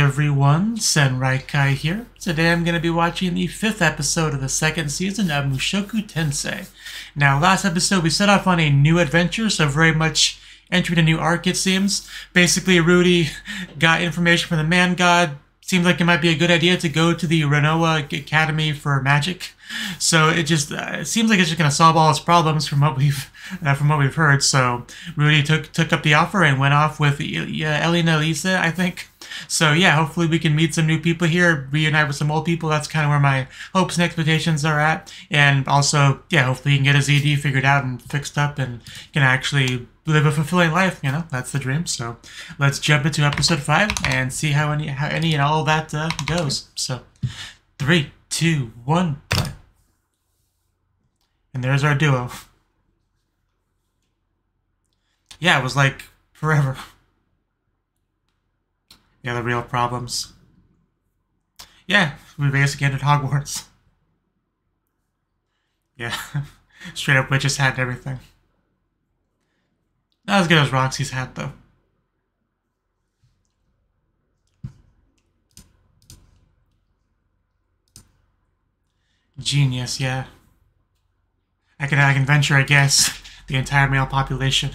everyone, Senrai here. Today I'm going to be watching the 5th episode of the 2nd season of Mushoku Tensei. Now, last episode we set off on a new adventure, so very much entering a new arc it seems. Basically, Rudy got information from the man god. Seems like it might be a good idea to go to the Renoa Academy for Magic. So it just seems like it's just going to solve all its problems from what we've heard. So Rudy took up the offer and went off with Ellis, I think. So yeah, hopefully we can meet some new people here, reunite with some old people. That's kind of where my hopes and expectations are at. And also, yeah, hopefully he can get his ED figured out and fixed up and can actually live a fulfilling life. You know, that's the dream. So let's jump into episode 5 and see how any and all that goes. So 3, 2, 1, play. And there's our duo. Yeah, it was like forever. Yeah, the real problems. Yeah, we basically entered Hogwarts. Yeah, straight up witch's hat and everything. Not as good as Roxy's hat, though. Genius, yeah. I can venture, I guess, the entire male population.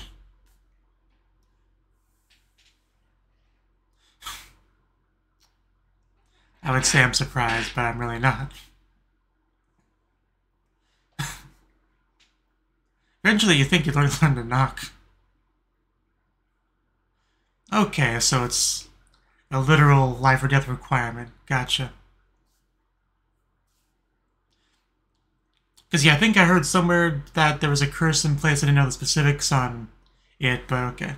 I would say I'm surprised, but I'm really not. Eventually, you think you'd learn to knock. Okay, so it's a literal life or death requirement. Gotcha. Because, yeah, I think I heard somewhere that there was a curse in place. I didn't know the specifics on it, but okay.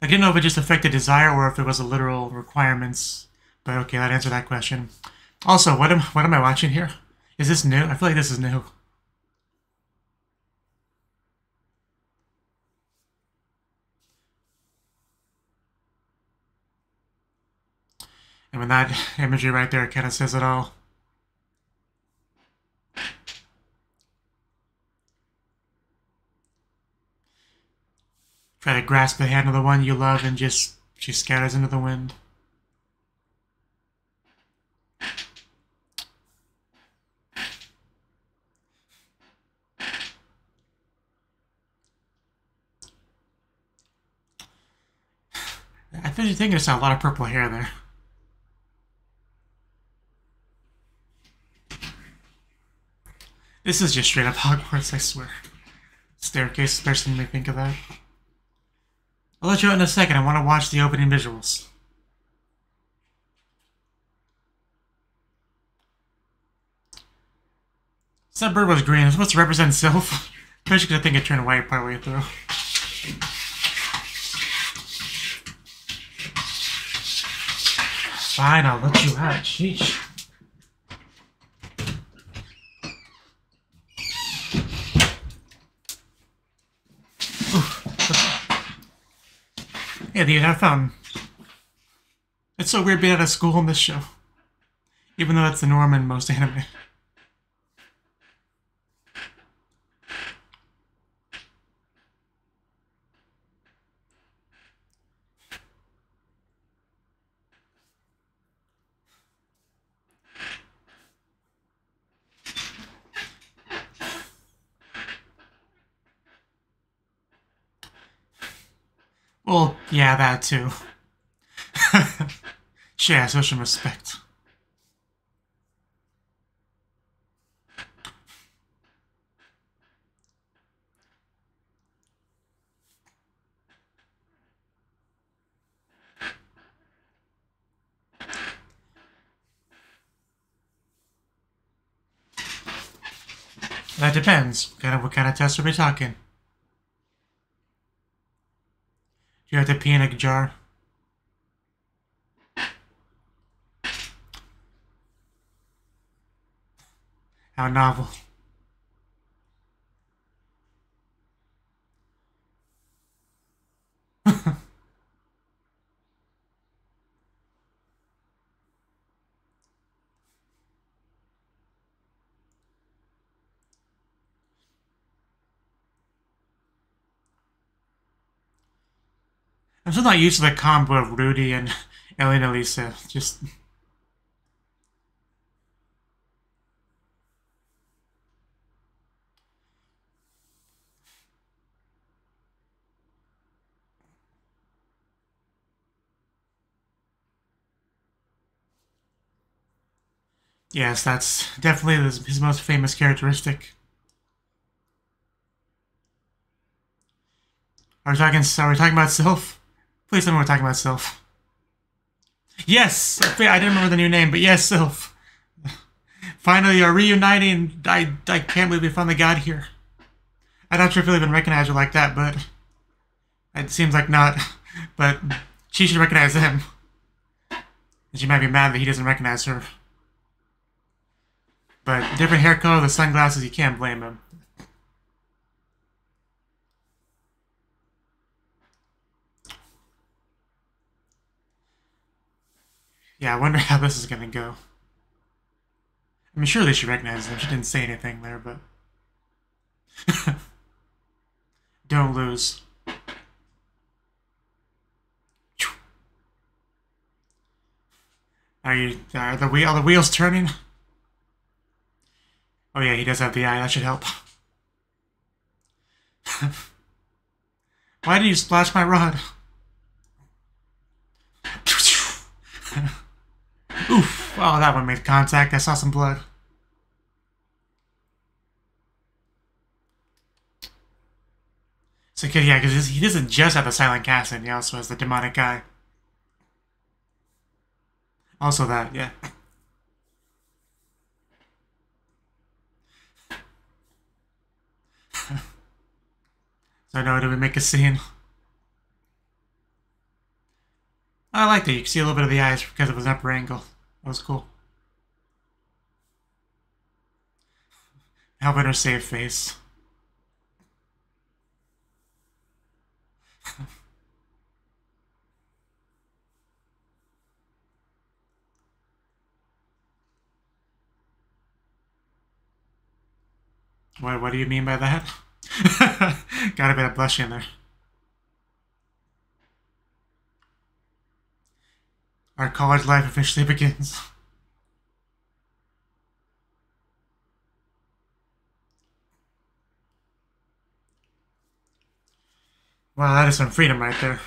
I didn't know if it just affected desire or if it was a literal requirements. But okay, that answered that question. Also, what am I watching here? Is this new? I feel like this is new. And when that imagery right there kind of says it all. Try to grasp the hand of the one you love and just she scatters into the wind. I think there's a lot of purple hair there. This is just straight up Hogwarts, I swear. Staircase, first thing me think of that. I'll let you out in a second. I want to watch the opening visuals. So that bird was green. It's supposed to represent Sylph. Especially because I think it turned white partway through. Fine, I'll let you out. Sheesh. Yeah, dude, have fun. It's so weird being out of school in this show. Even though that's the norm in most anime. Well, yeah, that too. Share social respect. That depends. What kind of test are we talking? You have to pee in a jar. How novel. I'm still not used to the combo of Rudy and Elena Lisa, just... Yes, that's definitely his most famous characteristic. Are we talking about Sylph? Please tell me we're talking about Sylph. Yes! I didn't remember the new name, but yes, Sylph. Finally, you're reuniting. I can't believe we finally got here. I'm not sure if he'll even recognize her like that, but... It seems like not. But she should recognize him. And she might be mad that he doesn't recognize her. But different hair color, the sunglasses, you can't blame him. Yeah, I wonder how this is gonna go. I mean, surely she recognizes him. She didn't say anything there, but... Don't lose. Are the wheels turning? Oh yeah, he does have the eye. That should help. Why did you splash my rod? Oof! Oh, that one made contact. I saw some blood. So, yeah, because he doesn't just have the silent casting, he also has the demonic eye. Also that, yeah. So now do we make a scene? I like that. You can see a little bit of the eyes because it was an upper angle. That was cool. Helping her save face. What do you mean by that? Got a bit of blush in there. Our college life officially begins. Wow, that is some freedom right there.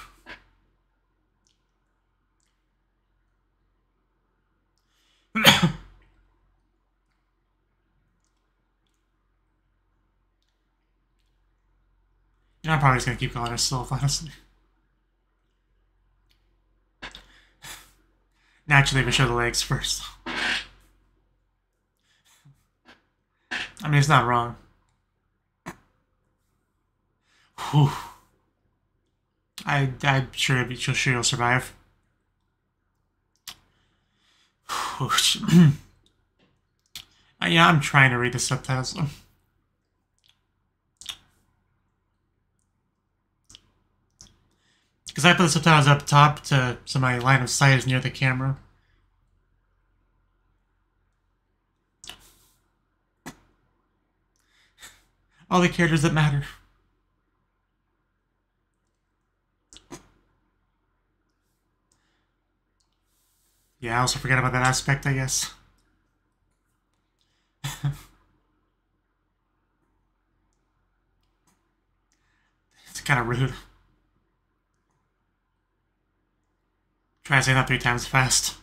I'm probably just gonna keep calling her Sylph, honestly. Naturally, we show the legs first. I mean, it's not wrong. Whew. I'm sure you'll survive. Yeah, I'm trying to read the subtitles. Because I put the subtitles up top so my line of sight is near the camera. All the characters that matter. Yeah, I also forgot about that aspect, I guess. It's kind of rude. Try to say that 3 times fast.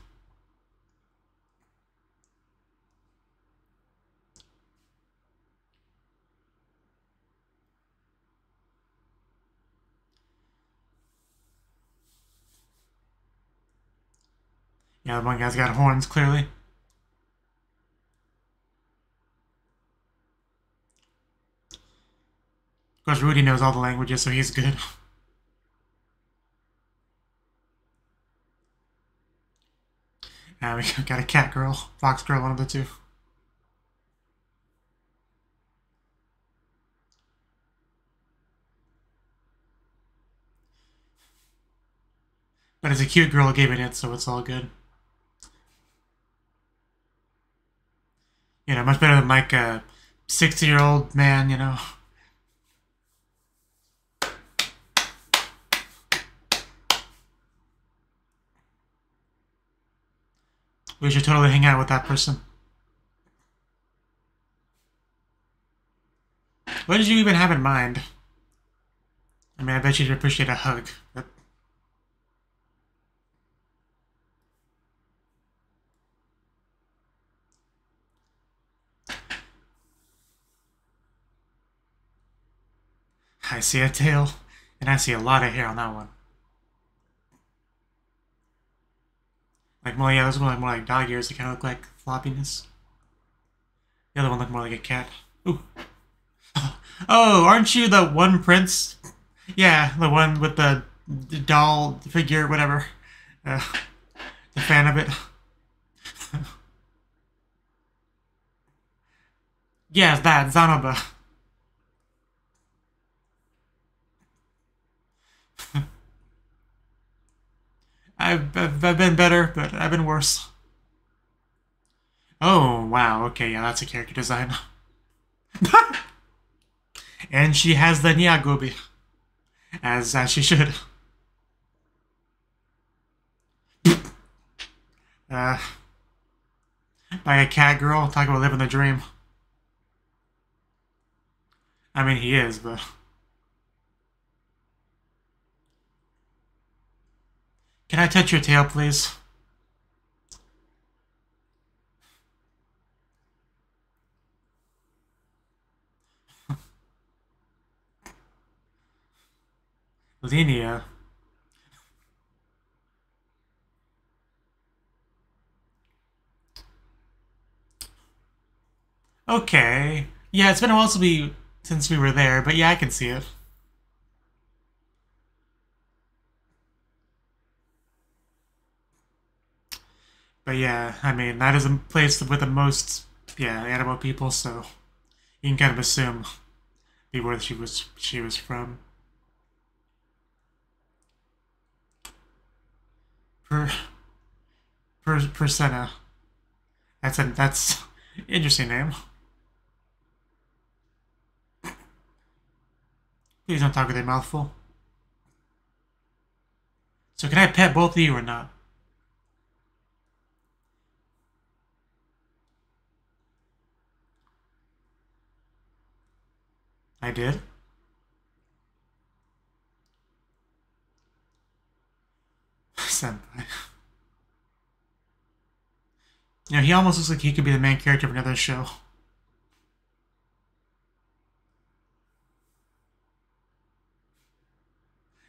Yeah, the one guy's got horns, clearly. Of course, Rudy knows all the languages, so he's good. We got a cat girl, fox girl, one of the two. But it's a cute girl giving it, so it's all good. You know, much better than like a 60-year-old man, you know. We should totally hang out with that person. What did you even have in mind? I mean, I bet you'd appreciate a hug. But... I see a tail, and I see a lot of hair on that one. Like, well, yeah, those one look more like dog ears. They kind of look like floppiness. The other one looked more like a cat. Ooh. Oh, aren't you the one prince? Yeah, the one with the doll figure, whatever. The fan of it. Yes, that, Zanoba. I've been better, but I've been worse. Oh, wow, okay, yeah, that's a character design. And she has the Nyagobi. As she should. By a cat girl, talk about living the dream. I mean, he is, but... Can I touch your tail, please? Linnea. Okay. Yeah, it's been a while since we were there, but yeah, I can see it. But yeah, I mean, that is a place with the most, yeah, animal people, so you can kind of assume where she was from. Persena. That's interesting name. Please don't talk with a mouthful. So can I pet both of you or not? I did. Senpai. You know, he almost looks like he could be the main character of another show.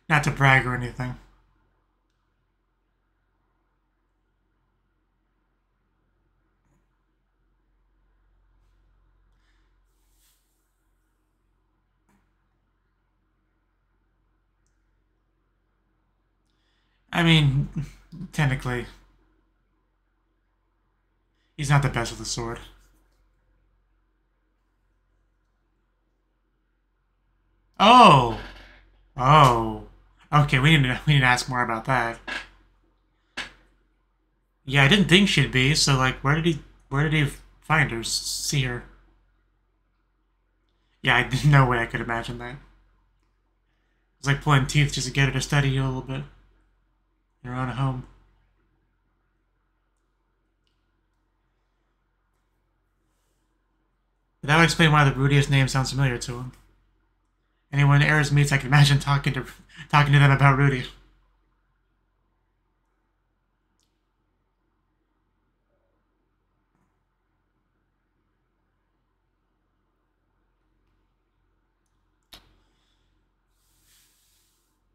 Not to brag or anything. I mean, technically, he's not the best with the sword. Oh! Oh. Okay, we need to ask more about that. Yeah, I didn't think she'd be, so like where did he find her? See her? Yeah, no way I could imagine that. It's like pulling teeth just to get her to study you a little bit. In her own home. But that would explain why the Rudiest name sounds familiar to him. Anyone Eris meets, I can imagine talking to them about Rudy.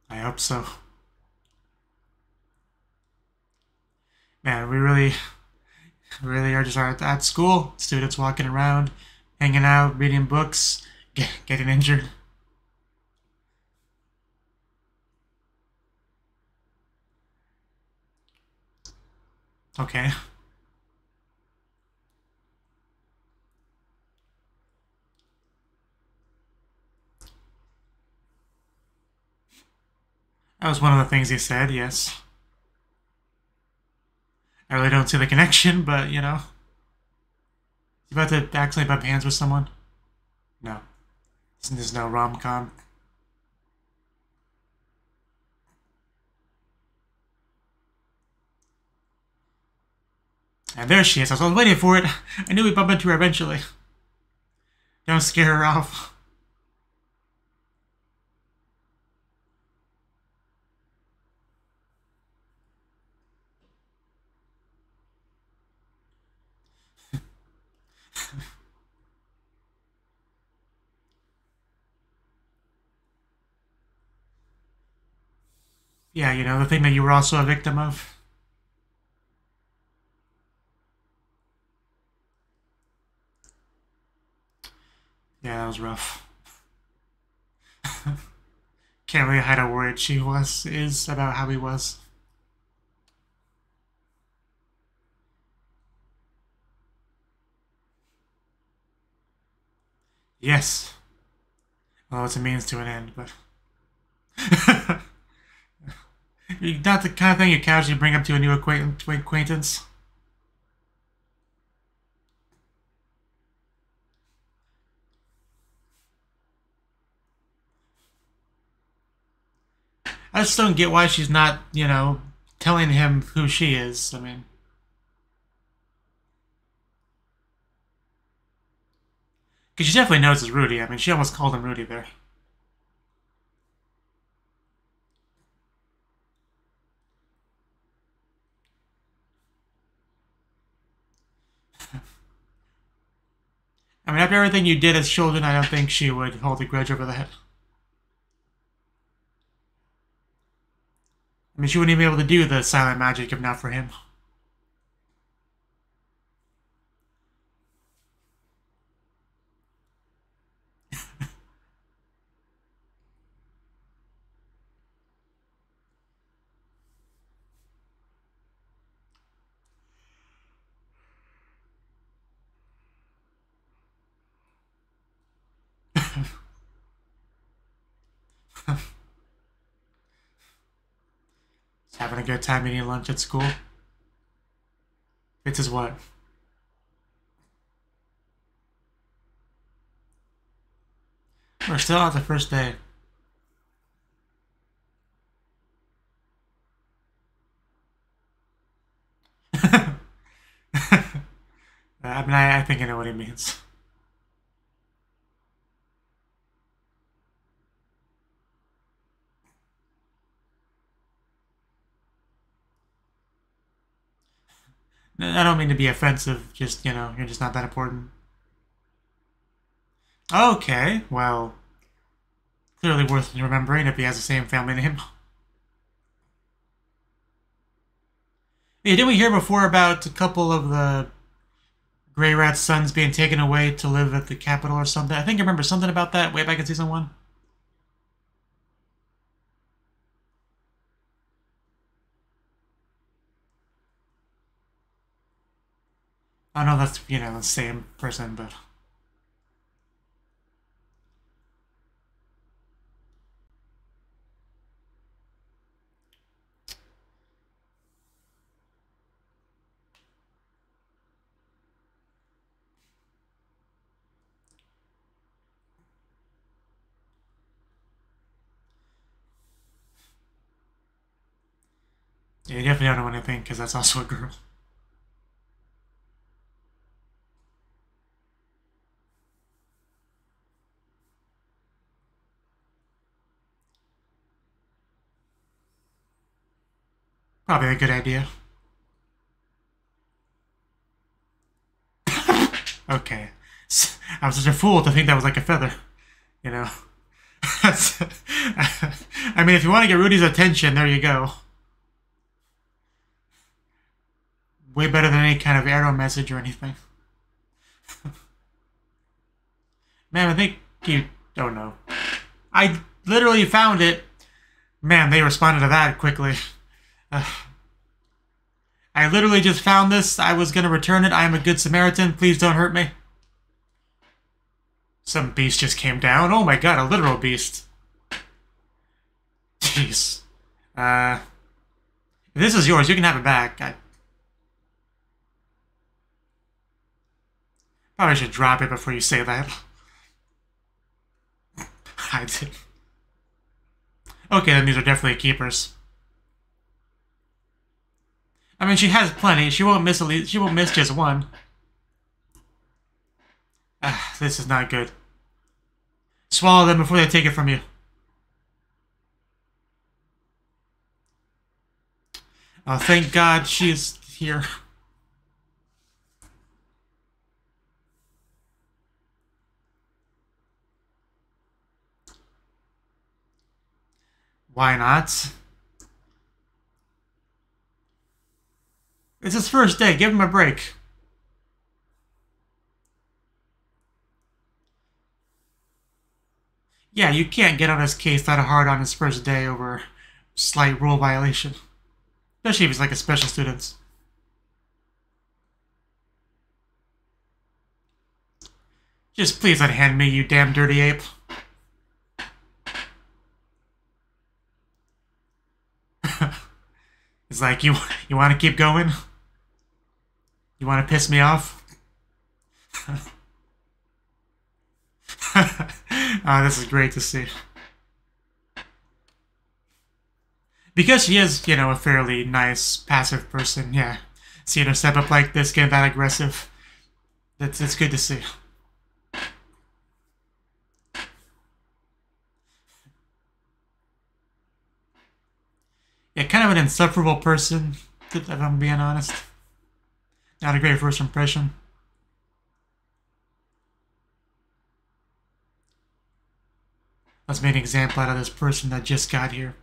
I hope so. Man, we really are just at school. Students walking around, hanging out, reading books, getting injured. Okay. That was one of the things he said, yes. I really don't see the connection, but, you know. You about to accidentally bump hands with someone? No. There's no rom-com. And there she is. I was waiting for it. I knew we'd bump into her eventually. Don't scare her off. Yeah, you know, the thing that you were also a victim of. Yeah, that was rough. Can't really hide how worried she is about how he was. Yes. Well, it's a means to an end, but... Not the kind of thing you casually bring up to a new acquaintance. I just don't get why she's not, you know, telling him who she is. I mean... Because she definitely knows it's Rudy. I mean, she almost called him Rudy there. I mean, after everything you did as children, I don't think she would hold a grudge over that. I mean, she wouldn't even be able to do the silent magic if not for him. Having a good time eating lunch at school. It's his what? We're still on the first day. I mean, I think I know what he means. I don't mean to be offensive, just, you know, you're just not that important. Okay, well, clearly worth remembering if he has the same family name. Yeah, didn't we hear before about a couple of the Grey Rat's sons being taken away to live at the capital or something? I think I remember something about that way back in season 1. I know that's, you know, the same person, but... Yeah, you definitely don't know anything, because that's also a girl. Probably a good idea. Okay. I was such a fool to think that was like a feather. You know? I mean, if you want to get Rudy's attention, there you go. Way better than any kind of arrow message or anything. Man, I think you... Oh, no. I literally found it. Man, they responded to that quickly. I literally just found this. I was going to return it. I am a good Samaritan. Please don't hurt me. Some beast just came down. Oh my god, a literal beast. Jeez. If this is yours, you can have it back. I probably should drop it before you say that. I did. Okay, then these are definitely keepers. I mean, she has plenty. She won't miss she won't miss just one. This is not good. Swallow them before they take it from you. Oh, thank God she's here. Why not? It's his first day. Give him a break. Yeah, you can't get on his case that hard on his first day over slight rule violation. Especially if he's like a special student. Just please unhand me, you damn dirty ape. It's like, you want to keep going? You want to piss me off? Oh, this is great to see. Because she is, you know, a fairly nice, passive person, yeah. Seeing her step up like this, get that aggressive, it's good to see. Yeah, kind of an insufferable person, if I'm being honest. Not a great first impression. Let's make an example out of this person that just got here.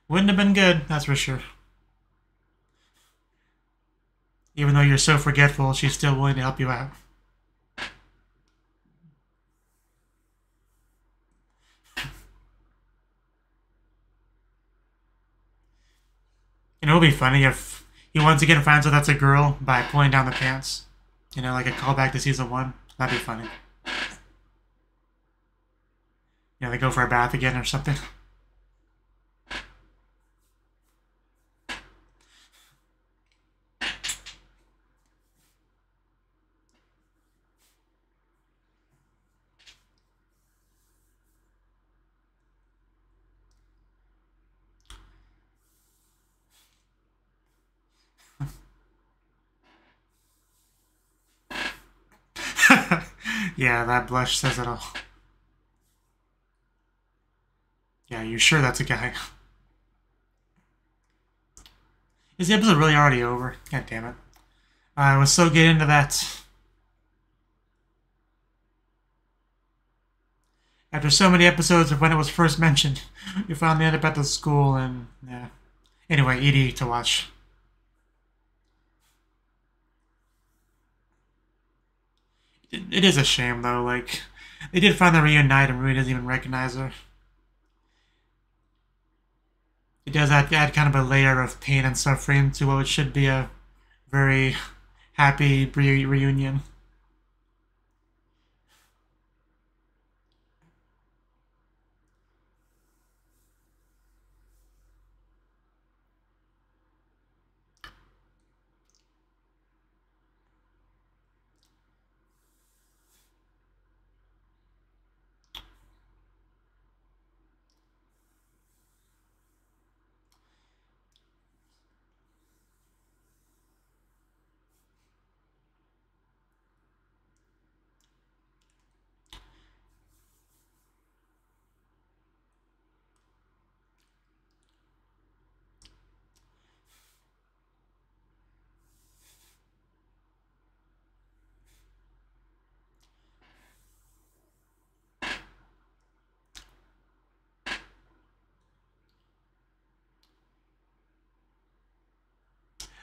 Wouldn't have been good, that's for sure. Even though you're so forgetful, she's still willing to help you out. And it'll be funny if he once again finds out that's a girl by pulling down the pants. You know, like a callback to season 1. That'd be funny. Yeah, they go for a bath again or something. Yeah, that blush says it all. Yeah, you sure that's a guy? Is the episode really already over? God damn it. I was so getting into that. After so many episodes of when it was first mentioned, we finally ended up at the school and, yeah. Anyway, ED to watch. It is a shame, though. Like, they did finally reunite and Rui doesn't even recognize her. It does add kind of a layer of pain and suffering to what should be a very happy reunion.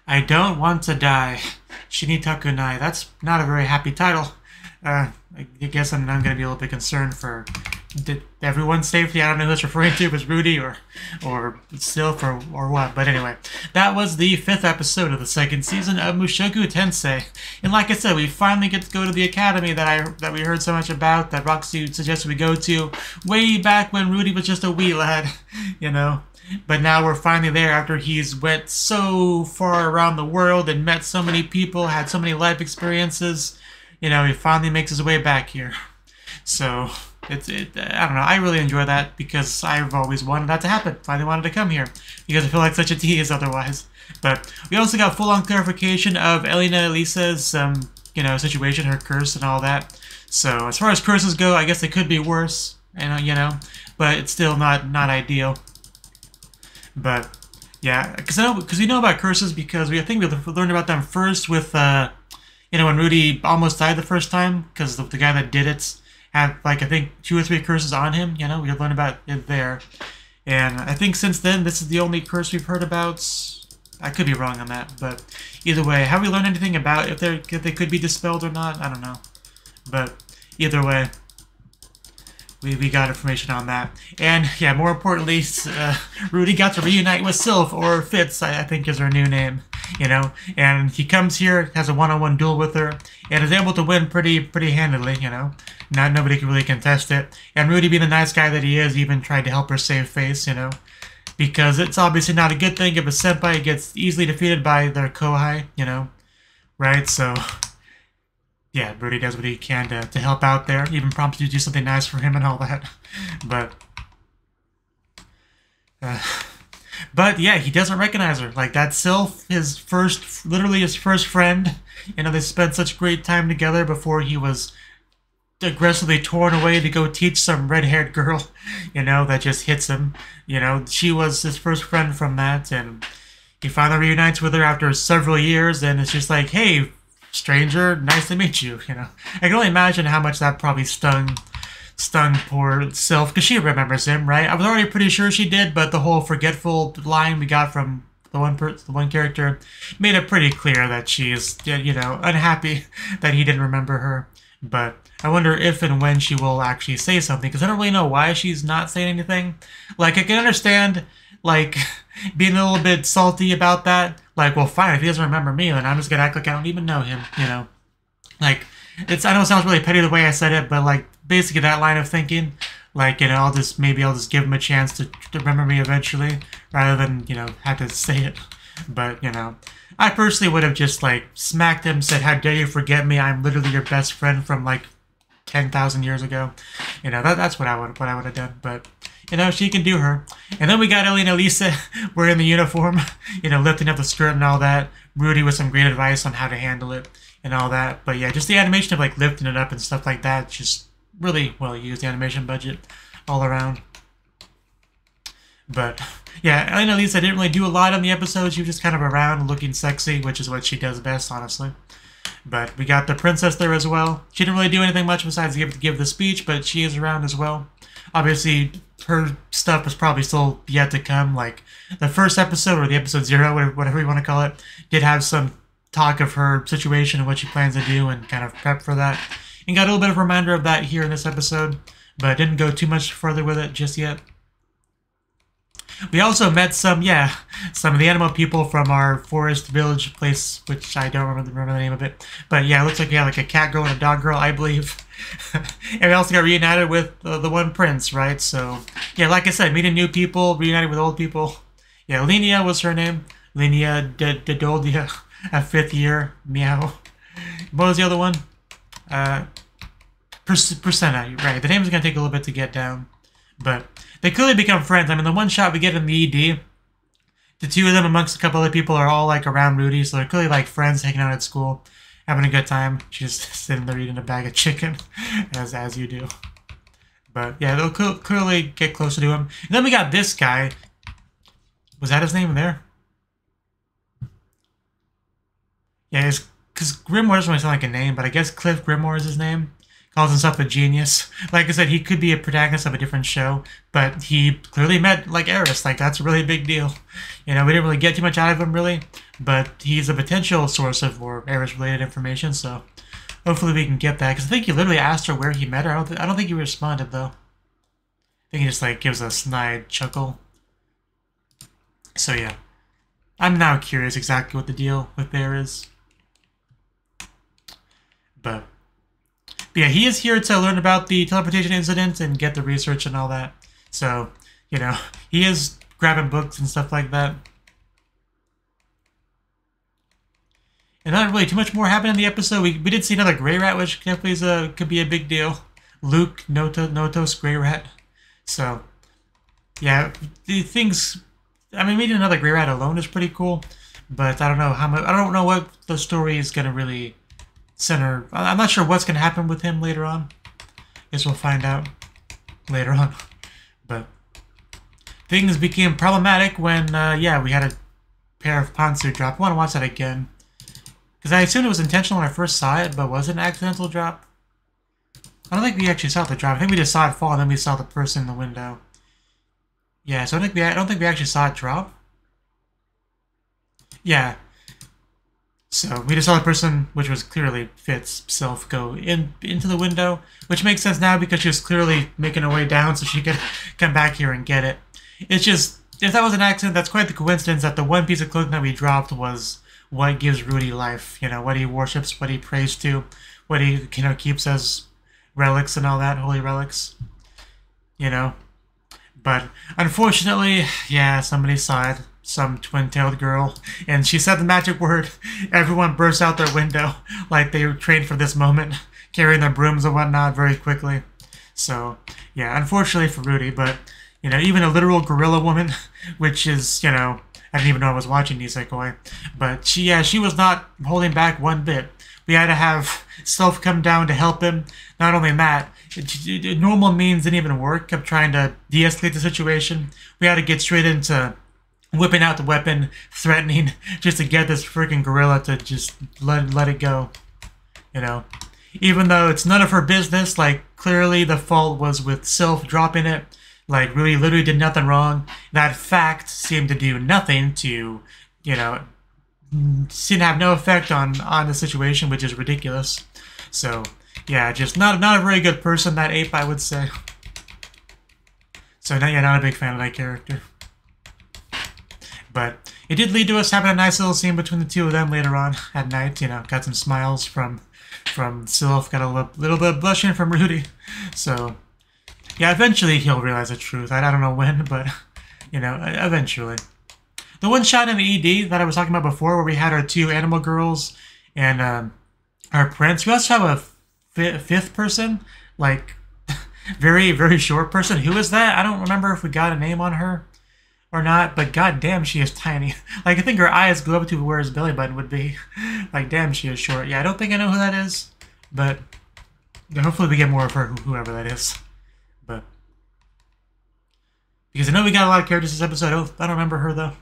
I don't want to die. Shinitaku Nai. That's not a very happy title. I guess I'm going to be a little bit concerned for everyone's safety. I don't know who it's referring to, if it's Rudy or Sylph or what. But anyway, that was the 5th episode of the 2nd season of Mushoku Tensei. And like I said, we finally get to go to the academy that we heard so much about, that Roxy suggested we go to way back when Rudy was just a wee lad, you know. But now we're finally there after he's went so far around the world and met so many people, had so many life experiences. you know, he finally makes his way back here. So I don't know. I really enjoy that because I've always wanted that to happen. Finally wanted to come here because I feel like such a tease otherwise. But we also got full-on clarification of Lisa's you know, situation, her curse and all that. So as far as curses go, I guess it could be worse, you know, but it's still not ideal. But yeah, because we know about curses because I think we learned about them first with you know, when Rudy almost died the first time because the guy that did it had like I think 2 or 3 curses on him. You know, we learned about it there, and I think since then this is the only curse we've heard about. I could be wrong on that, but either way, have we learned anything about if they could be dispelled or not? I don't know, but either way, we got information on that. And yeah, more importantly, Rudy got to reunite with Sylph, or Fitz, I think is her new name, you know, and he comes here, has a one-on-one duel with her, and is able to win pretty handily, you know. Nobody can really contest it. And Rudy, being the nice guy that he is, even tried to help her save face, you know, because it's obviously not a good thing if a senpai gets easily defeated by their kohai, you know, right? So yeah, Rudy does what he can to help out there, even prompts you to do something nice for him and all that. But yeah, he doesn't recognize her. Like, that's Sylph, literally his first friend. You know, they spent such great time together before he was aggressively torn away to go teach some red-haired girl, you know, that just hits him. You know, she was his first friend from that, and he finally reunites with her after several years, and it's just like, hey, stranger, nice to meet you, you know. I can only imagine how much that probably stung poor Sylph, because she remembers him, right? I was already pretty sure she did, but the whole forgetful line we got from the one character made it pretty clear that she is, you know, unhappy that he didn't remember her. But I wonder if and when she will actually say something, because I don't really know why she's not saying anything. Like, I can understand, like, being a little bit salty about that. Like, well, fine, if he doesn't remember me, then I'm just gonna act like I don't even know him, you know? Like, I know it sounds really petty the way I said it, but, like, basically that line of thinking, like, you know, maybe I'll just give him a chance to remember me eventually, rather than, you know, have to say it. But, you know, I personally would have just, like, smacked him, said, how dare you forget me, I'm literally your best friend from, like, 10,000 years ago. You know, that's what I would have done, but, you know, she can do her. And then we got Ellie and Lisa wearing the uniform, you know, lifting up the skirt and all that. Rudy with some great advice on how to handle it and all that. But yeah, just the animation of, like, lifting it up and stuff like that, just really well used, the animation budget all around. But yeah, Ellie and Lisa didn't really do a lot on the episode. She was just kind of around looking sexy, which is what she does best, honestly. But we got the princess there as well. She didn't really do anything much besides give the speech, but she is around as well. Obviously, her stuff is probably still yet to come. Like, the first episode, or the episode 0, whatever you want to call it, did have some talk of her situation and what she plans to do and kind of prep for that. And got a little bit of a reminder of that here in this episode, but didn't go too much further with it just yet. We also met some of the animal people from our forest village place, which I don't remember the name of it. But yeah, it looks like we had like a cat girl and a dog girl, I believe. And we also got reunited with the one prince, right? So yeah, like I said, meeting new people, reunited with old people. Yeah, Linnea was her name. Linnea Dedoldia, a 5th year, meow. What was the other one? Persenna, right. The name's going to take a little bit to get down. But they clearly become friends. I mean, the one shot we get in the ED, the two of them amongst a couple other people are all, like, around Rudy, so they're clearly, like, friends hanging out at school, having a good time. She's just sitting there eating a bag of chicken, as you do. But, yeah, they'll clearly get closer to him. And then we got this guy. Was that his name there? Yeah, because Grimoire doesn't really sound like a name, but I guess Cliff Grimoire is his name. Calls himself a genius. Like I said, he could be a protagonist of a different show, but he clearly met, like, Eris. Like, that's a really big deal. You know, we didn't really get too much out of him, really, but he's a potential source of more Eris-related information, so hopefully we can get that. Because I think he literally asked her where he met her. I don't think he responded, though. I think he just, like, gives a snide chuckle. So, yeah. I'm now curious exactly what the deal with there is. But yeah, he is here to learn about the teleportation incident and get the research and all that. So, you know, he is grabbing books and stuff like that. And not really too much more happened in the episode. We did see another Grey Rat, which definitely could be a big deal. Luke, Notos, Grey Rat. So, yeah, the things... I mean, meeting another Grey Rat alone is pretty cool. But I don't know how much... I don't know what the story is going to really center... I'm not sure what's going to happen with him later on. Guess we'll find out later on. But things became problematic when, yeah, we had a pair of pantsu drop. I want to watch that again. Because I assumed it was intentional when I first saw it, but was it an accidental drop? I don't think we actually saw the drop. I think we just saw it fall, and then we saw the person in the window. Yeah, so I don't think we actually saw it drop. Yeah. So we just saw the person, which was clearly Fitz' self, go into the window, which makes sense now because she was clearly making her way down so she could come back here and get it. It's just, if that was an accident, that's quite the coincidence that the one piece of clothing that we dropped was what gives Rudy life, you know, what he worships, what he prays to, what he, you know, keeps as relics and all that, holy relics, you know. But unfortunately, yeah, somebody saw it, some twin-tailed girl, and she said the magic word. Everyone burst out their window like they were trained for this moment, carrying their brooms and whatnot very quickly. So, yeah, unfortunately for Rudy, but, you know, even a literal gorilla woman, which is, you know, I didn't even know I was watching Isekai, but she was not holding back one bit. We had to have Self come down to help him. Not only that, normal means didn't even work. Kept trying to de-escalate the situation. We had to get straight into whipping out the weapon, threatening, just to get this freaking gorilla to just let it go. You know, even though it's none of her business. Like, clearly the fault was with Self dropping it. Like, really, literally did nothing wrong. That fact seemed to do nothing to, you know, seemed to have no effect on the situation, which is ridiculous. So, yeah, just not a very good person, that ape, I would say. So, yeah, not a big fan of that character. But it did lead to us having a nice little scene between the two of them later on at night. You know, got some smiles from Sylph, got a little bit of blushing from Rudy. So, yeah, eventually he'll realize the truth. I don't know when, but, you know, eventually. The one shot in the ED that I was talking about before, where we had our two animal girls and our prince. We also have a fifth person, like, very, very short person. Who is that? I don't remember if we got a name on her or not, but goddamn, she is tiny. Like, I think her eyes go up to where his belly button would be. Like, damn, she is short. Yeah, I don't think I know who that is, but hopefully we get more of her, whoever that is. But because I know we got a lot of characters this episode. Oh, I don't remember her, though.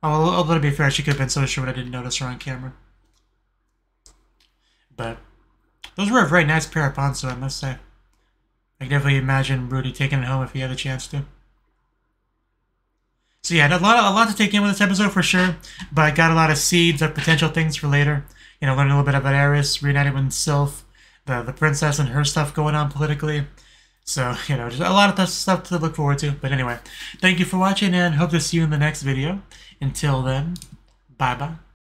Oh, to be fair, she could have been so short I didn't notice her on camera. But those were a very nice pair of pantsu, I must say. I can definitely imagine Rudy taking it home if he had a chance to. So yeah, a lot to take in with this episode for sure, but I got a lot of seeds of potential things for later. You know, learning a little bit about Eris, reunited with Sylph, the princess and her stuff going on politically. So, you know, just a lot of stuff to look forward to. But anyway, thank you for watching and hope to see you in the next video. Until then, bye-bye.